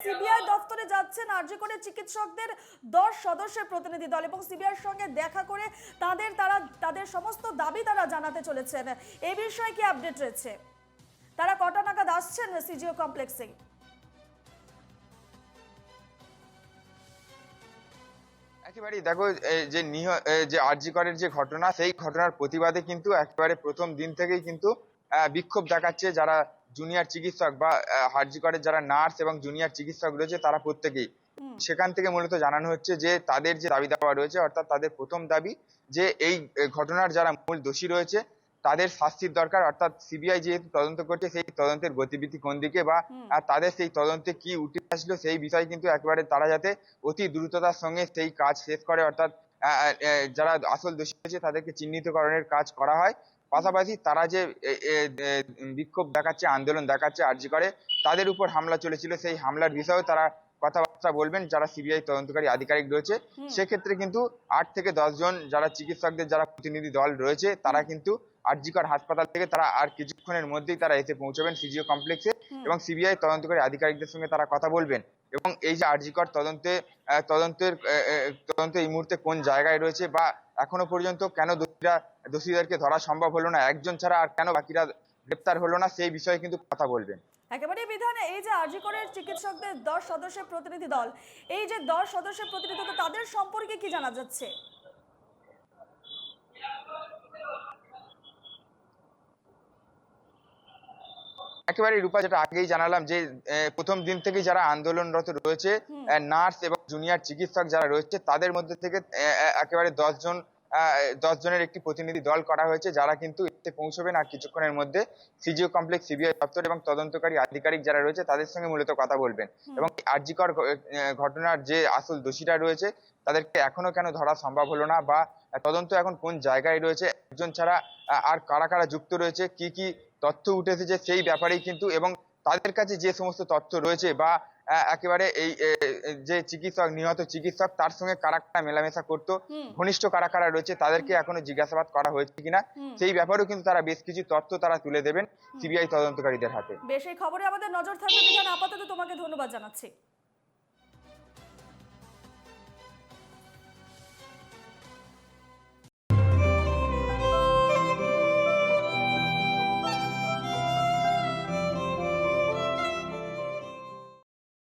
CBI দপ্তরে যাচ্ছেন আরজি করে চিকিৎসকদের 10 সদস্যের প্রতিনিধি দল এবং সিবিআইয়ের সঙ্গে দেখা করে তাদের সমস্ত দাবি তারা জানাতে চলেছেন। এই বিষয়ে কি আপডেট রয়েছে? তারা কটা নাগাদ আসছেন সিজিও কমপ্লেক্সে? একেবারেই দেখো, যে আরজি করের যে ঘটনা, সেই ঘটনার প্রতিবাদে কিন্তু একেবারে প্রথম দিন থেকেই কিন্তু বিক্ষোভ দেখাচ্ছে যারা জুনিয়র চিকিৎসক বা আরজি করের যারা নার্স এবং জুনিয়র চিকিৎসক রয়েছে তারা প্রত্যেকেই। সেখান থেকে মূলত জানানো হচ্ছে যে তাদের যে দাবি দাওয়া রয়েছে, অর্থাৎ তাদের প্রথম দাবি যে এই ঘটনার যারা মূল দোষী রয়েছে তাদের শাস্তির দরকার। অর্থাৎ সিবিআই যেহেতু তদন্ত করছে, সেই তদন্তের গতিবিধি কোন দিকে বা তাদের সেই তদন্তে কি উঠে আসলো সেই বিষয়ে কিন্তু একেবারে তারা যাতে অতি দ্রুততার সঙ্গে সেই কাজ শেষ করে, অর্থাৎ যারা আসল দোষী হয়েছে তাদেরকে চিহ্নিতকরণের কাজ করা হয়। পাশাপাশি তারা যে বিক্ষোভ দেখাচ্ছে, আন্দোলন দেখাচ্ছে আরজি করে, তাদের উপর হামলা চলেছিল, সেই হামলার বিষয়েও তারা কথাবার্তা বলবেন যারা সিবিআই তদন্তকারী আধিকারিক রয়েছে। সেক্ষেত্রে কিন্তু 8 থেকে 10 জন যারা চিকিৎসকদের যারা প্রতিনিধি দল রয়েছে তারা কিন্তু আরজি কর হাসপাতাল থেকে তারা আর কিছুক্ষণের মধ্যেই তারা এসে পৌঁছবেন সিজিও কমপ্লেক্সে এবং সিবিআই তদন্তকারী আধিকারিকদের সঙ্গে তারা কথা বলবেন। এবং এই যে আরজি কর তদন্ত এই মুহূর্তে কোন জায়গায় রয়েছে বা এখনো পর্যন্ত কেন দোষীদেরকে ধরা সম্ভব হলো না, একজন ছাড়া আর কেন বাকিরা গ্রেপ্তার হলো না, সেই বিষয়ে কিন্তু কথা বলবেন। একেবারে বিধানে এই যে আরজি করে চিকিৎসকদের 10 সদস্যের প্রতিনিধি দল, এই যে 10 সদস্যের প্রতিনিধি দল, তাদের সম্পর্কে কি জানা যাচ্ছে? একেবারে রূপা, যেটা আগেই জানালাম যে প্রথম দিন থেকেই যারা আন্দোলনরত রয়েছে, নার্স এবং জুনিয়র চিকিৎসক যারা রয়েছে তাদের মধ্যে থেকে একেবারে 10 জনের একটি প্রতিনিধি দল করা হয়েছে, যারা কিন্তু এতে পৌঁছবেন আর কিছুক্ষণের মধ্যে সিজিও কমপ্লেক্স সিবিআই দপ্তর এবং তদন্তকারী আধিকারিক যারা রয়েছে তাদের সঙ্গে মূলত কথা বলবেন। এবং আরজিকর ঘটনার যে আসল দোষীরা রয়েছে তাদেরকে এখনো কেন ধরা সম্ভব হলো না বা তদন্ত এখন কোন জায়গায় রয়েছে, একজন ছাড়া আর কারা কারা যুক্ত রয়েছে, কি কি তথ্য উঠে এসেছে সেই ব্যাপারেই কিন্তু, এবং তাদের কাছে যে সমস্ত তথ্য রয়েছে বা একেবারে এই যে নিহত চিকিৎসক তার সঙ্গে কারা কারা মেলামেশা করতো, ঘনিষ্ঠ কারা কারা রয়েছে তাদেরকে এখনো জিজ্ঞাসাবাদ করা হয়েছে কিনা, সেই ব্যাপারেও কিন্তু তারা বেশ কিছু তথ্য তারা তুলে দেবেন সিবিআই তদন্তকারীদের হাতে। বেশ, এই খবরে আমাদের নজর থাকবে বিধান। আপাতত তোমাকে ধন্যবাদ জানাচ্ছি।